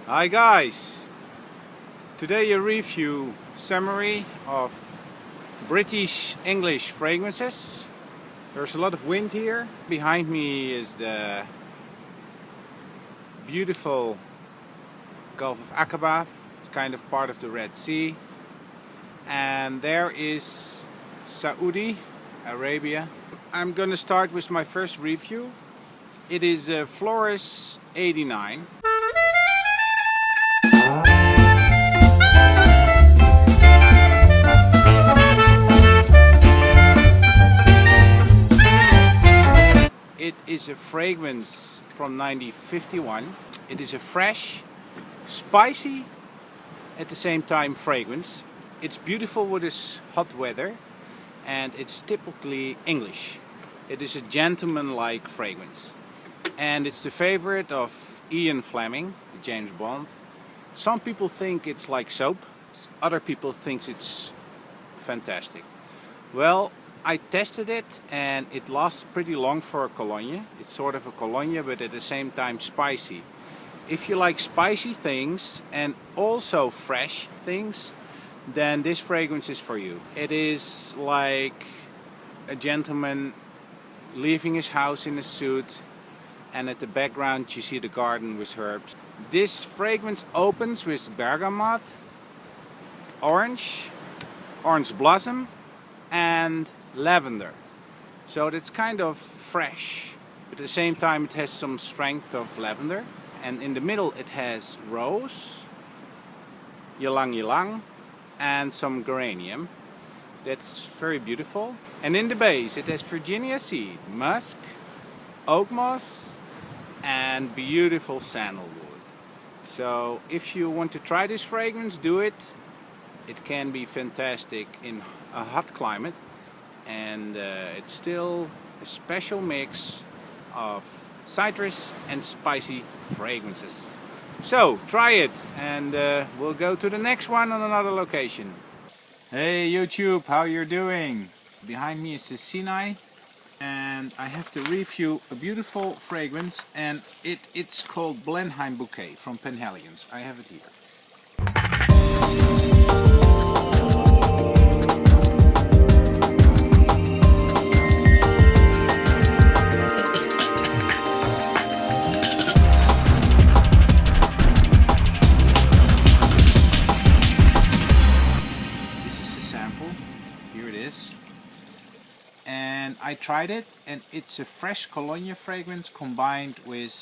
Hi guys! Today a review summary of British English fragrances. There's a lot of wind here. Behind me is the beautiful Gulf of Aqaba. It's kind of part of the Red Sea. And there is Saudi Arabia. I'm gonna start with my first review. It is Floris 89. It is a fragrance from 1951. It is a fresh, spicy, at the same time fragrance. It's beautiful with this hot weather and it's typically English. It is a gentleman-like fragrance. And it's the favorite of Ian Fleming, James Bond. Some people think it's like soap, other people think it's fantastic. Well, I tested it and it lasts pretty long for a cologne. It's sort of a cologne but at the same time spicy. If you like spicy things and also fresh things, then this fragrance is for you. It is like a gentleman leaving his house in a suit and at the background you see the garden with herbs. This fragrance opens with bergamot, orange blossom and lavender. So it's kind of fresh, but at the same time it has some strength of lavender. And in the middle it has rose, ylang ylang, and some geranium. That's very beautiful. And in the base it has Virginia seed, musk, oak moss, and beautiful sandalwood. So if you want to try this fragrance, do it. It can be fantastic in a hot climate. And it's still a special mix of citrus and spicy fragrances. So try it and we'll go to the next one on another location. Hey YouTube, how you're doing? Behind me is the Sinai and I have to review a beautiful fragrance and it's called Blenheim Bouquet from Penhaligon's. I have it here. Here it is, and I tried it and it's a fresh cologne fragrance combined with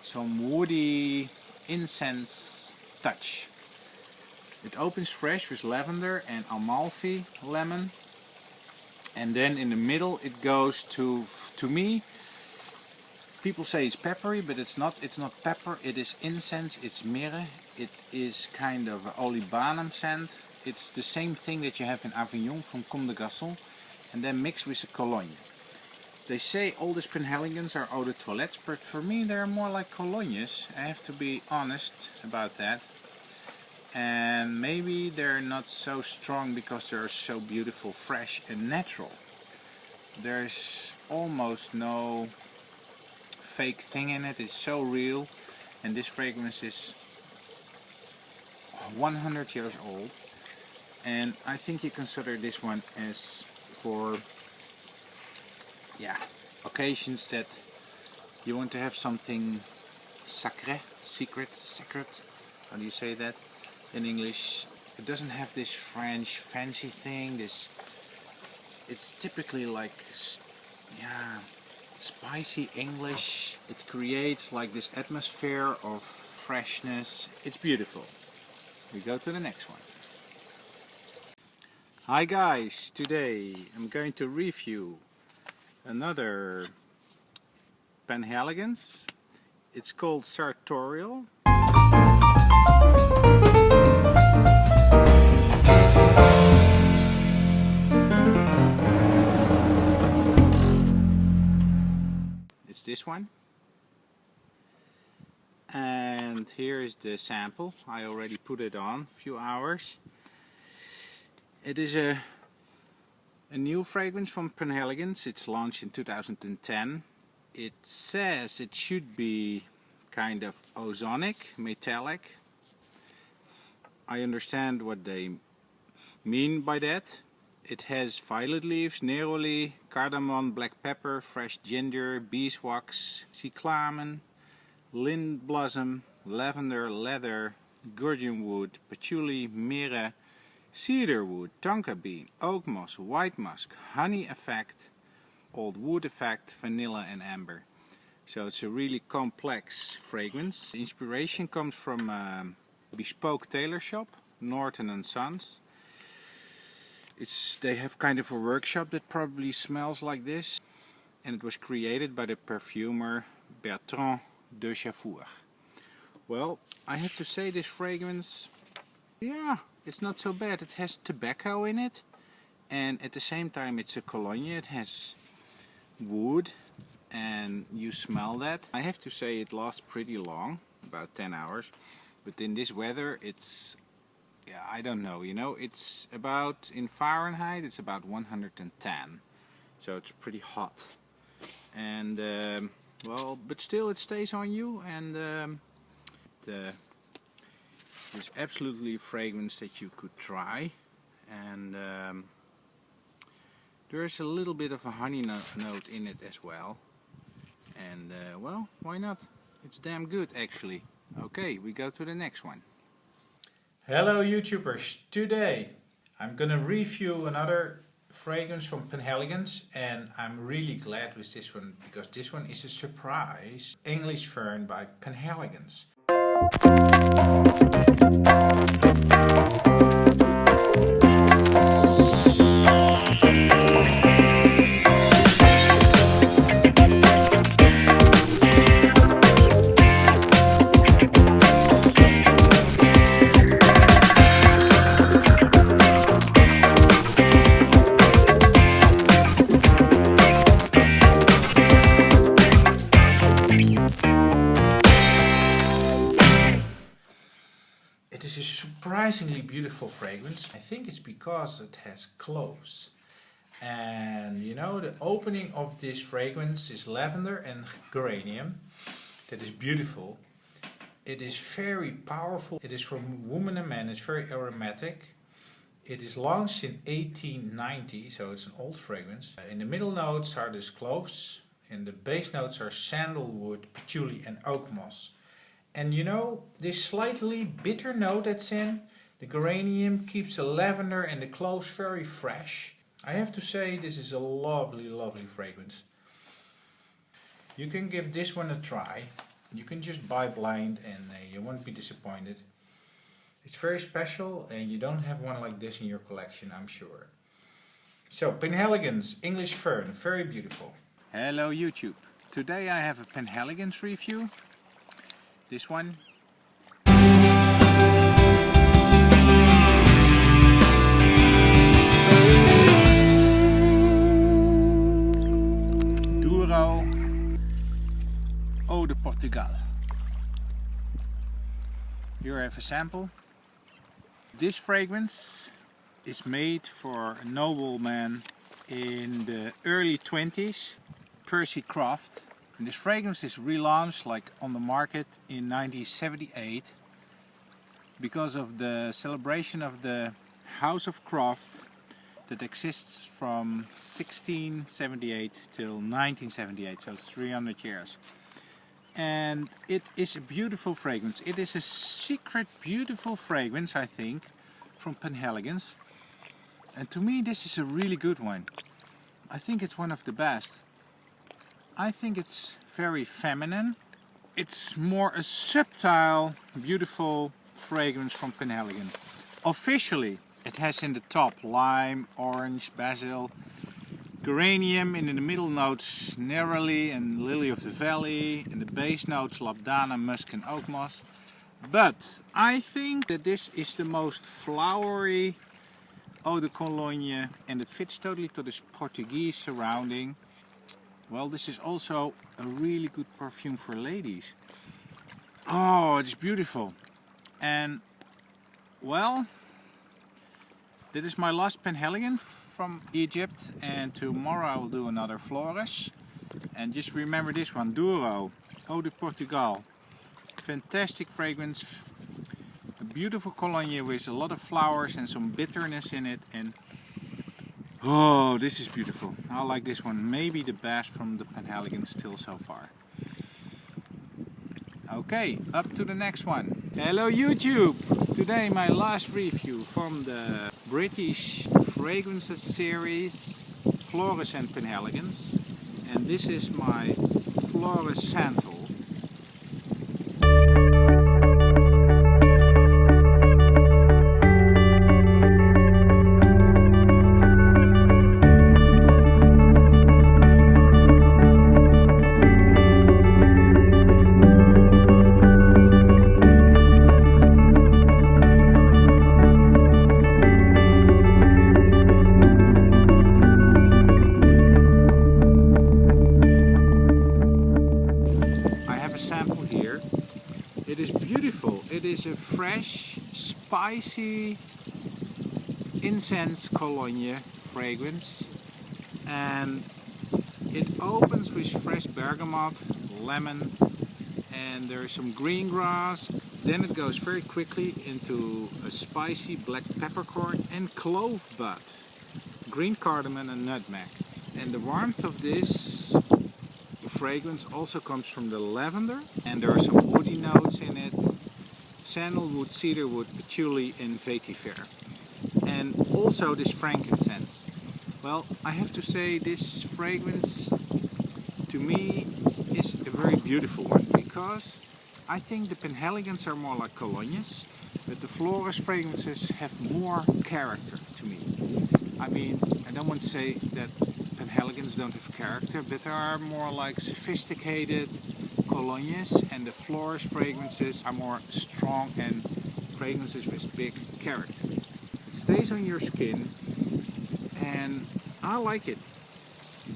some woody incense touch. It opens fresh with lavender and Amalfi lemon, and then in the middle it goes to me, people say it's peppery, but it's not pepper, it is incense, it's Mira, it is kind of an olibanum scent. It's the same thing that you have in Avignon from Comme des Garçons, and then mixed with a cologne. They say all these Penhaligons are eau de toilettes, but for me they're more like colognes. I have to be honest about that. And maybe they're not so strong because they're so beautiful, fresh and natural. There's almost no fake thing in it, it's so real. And this fragrance is 100 years old. And I think you consider this one as for occasions that you want to have something sacré, secret, how do you say that in English? It doesn't have this French fancy thing, it's typically like spicy English. It creates like this atmosphere of freshness. It's beautiful. We go to the next one. Hi guys, today I'm going to review another Penhaligon's. It's called Sartorial. It's this one. And here is the sample. I already put it on a few hours. It is a A new fragrance from Penhaligon. It's launched in 2010. It says it should be kind of ozonic, metallic. I understand what they mean by that. It has violet leaves, neroli, cardamom, black pepper, fresh ginger, beeswax, cyclamen, lind blossom, lavender, leather, gurgeon wood, patchouli, mira, cedar wood, tonka bean, oak moss, white musk, honey effect, old wood effect, vanilla and amber. So it's a really complex fragrance. The inspiration comes from a bespoke tailor shop, Norton & Sons. They have kind of a workshop that probably smells like this, and it was created by the perfumer Bertrand de Chaffour. Well, I have to say this fragrance, yeah, it's not so bad. It has tobacco in it, and at the same time it's a cologne. It has wood, and you smell that. I have to say it lasts pretty long, about 10 hours, but in this weather it's, yeah, I don't know, you know, it's about, in Fahrenheit, it's about 110. So it's pretty hot. And, well, but still it stays on you, and it's absolutely a fragrance that you could try. And there is a little bit of a honey note in it as well. And, well, why not? It's damn good, actually. Okay, we go to the next one. Hello YouTubers, today I'm gonna review another fragrance from Penhaligon, and I'm really glad with this one because this one is a surprise. English Fern by Penhaligon. It is a surprisingly beautiful fragrance. I think it's because it has cloves. And you know, the opening of this fragrance is lavender and geranium. That is beautiful. It is very powerful. It is from woman and man. It's very aromatic. It is launched in 1890, so it's an old fragrance. In the middle notes are these cloves, and the base notes are sandalwood, patchouli and oak moss. And you know, this slightly bitter note that's in, the geranium keeps the lavender and the cloves very fresh. I have to say this is a lovely, lovely fragrance. You can give this one a try. You can just buy blind and you won't be disappointed. It's very special and you don't have one like this in your collection, I'm sure. So, Penhaligon's English Fern, very beautiful. Hello YouTube. Today I have a Penhaligon's review. This one. Duro Eau de Portugal. Here I have a sample. This fragrance is made for a nobleman in the early 20s, Percy Croft. And this fragrance is relaunched like on the market in 1978 because of the celebration of the House of Croft that exists from 1678 till 1978, so it's 300 years. And it is a beautiful fragrance. It is a secret beautiful fragrance, I think, from Penhaligon. And to me this is a really good one. I think it's one of the best. I think it's very feminine. It's more a subtle, beautiful fragrance from Penhaligon. Officially, it has in the top lime, orange, basil, geranium, and in the middle notes neroli and lily of the valley, and the base notes labdana, musk and oak moss. But I think that this is the most flowery eau de cologne, and it fits totally to this Portuguese surrounding. Well, this is also a really good perfume for ladies. Oh, it's beautiful. And, well, This is my last Penhaligon from Egypt, and tomorrow I will do another Flores. And just remember this one, Duro, Eau de Portugal. Fantastic fragrance, a beautiful cologne with a lot of flowers and some bitterness in it. And oh, this is beautiful. I like this one, maybe the best from the Penhaligon still so far. Okay, up to the next one. Hello YouTube! Today my last review from the British fragrances series Floris and Penhaligons. And this is my Floris Santal. Sample here. It is beautiful. It is a fresh, spicy incense cologne fragrance, and it opens with fresh bergamot, lemon, and there is some green grass. Then it goes very quickly into a spicy black peppercorn and clove bud, green cardamom and nutmeg. And the warmth of this fragrance also comes from the lavender, and there are some woody notes in it: sandalwood, cedarwood, patchouli and vetiver, and also this frankincense. Well, I have to say this fragrance to me is a very beautiful one, because I think the Penhaligons are more like colognes, but the Floris fragrances have more character to me. I mean, I don't want to say that Penhaligons don't have character, but they are more like sophisticated colognes, and the Floris fragrances are more strong and fragrances with big character. It stays on your skin and I like it.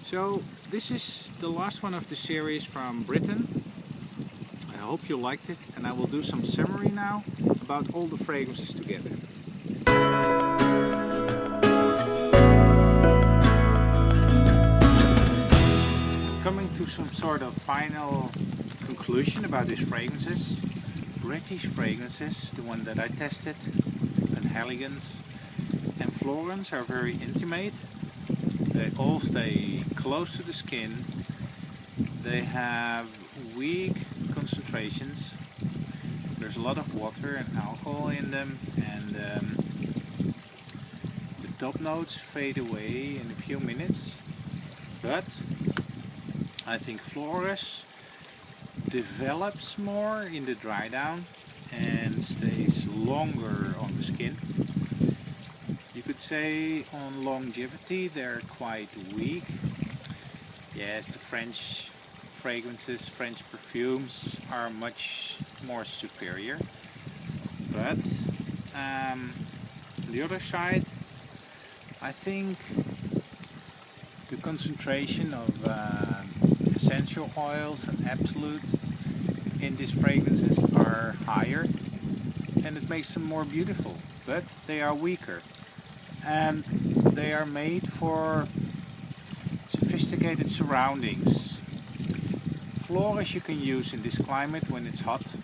So this is the last one of the series from Britain. I hope you liked it, and I will do some summary now about all the fragrances together. Coming to some sort of final conclusion about these fragrances. British fragrances, the one that I tested, Penhaligons and Florence, are very intimate. They all stay close to the skin. They have weak concentrations. There's a lot of water and alcohol in them, and the top notes fade away in a few minutes. But I think Flores develops more in the dry down and stays longer on the skin. You could say on longevity they're quite weak. Yes, the French fragrances, French perfumes are much more superior. But on the other side, I think the concentration of essential oils and absolutes in these fragrances are higher, and it makes them more beautiful, but they are weaker, and they are made for sophisticated surroundings. Flores you can use in this climate when it's hot,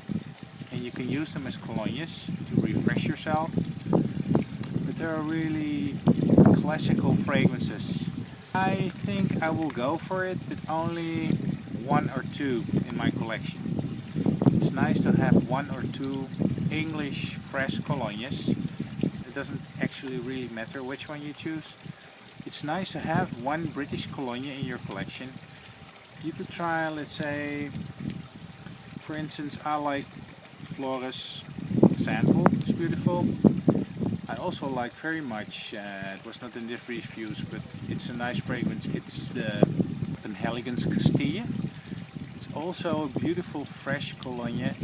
and you can use them as colognes to refresh yourself, but they are really classical fragrances. I think I will go for it, but only one or two in my collection. It's nice to have one or two English fresh colognes. It doesn't actually really matter which one you choose. It's nice to have one British cologne in your collection. You could try, let's say, for instance, I like Floris Santal, it's beautiful. I also like very much, it was not in this reviews, but it's a nice fragrance. It's the Penhaligons Castille. It's also a beautiful fresh cologne,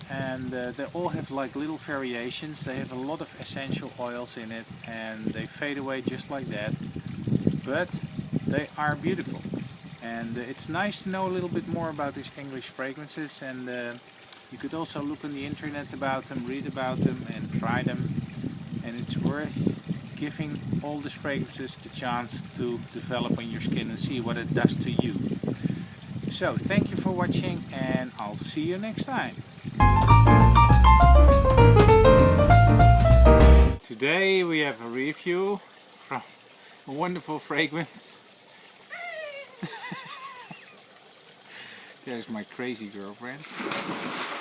and they all have like little variations. They have a lot of essential oils in it, and they fade away just like that, but they are beautiful. And it's nice to know a little bit more about these English fragrances, and you could also look on the internet about them, read about them and try them, and it's worth giving all these fragrances the chance to develop on your skin and see what it does to you. So thank you for watching, and I'll see you next time. Today we have a review from a wonderful fragrance. There's my crazy girlfriend.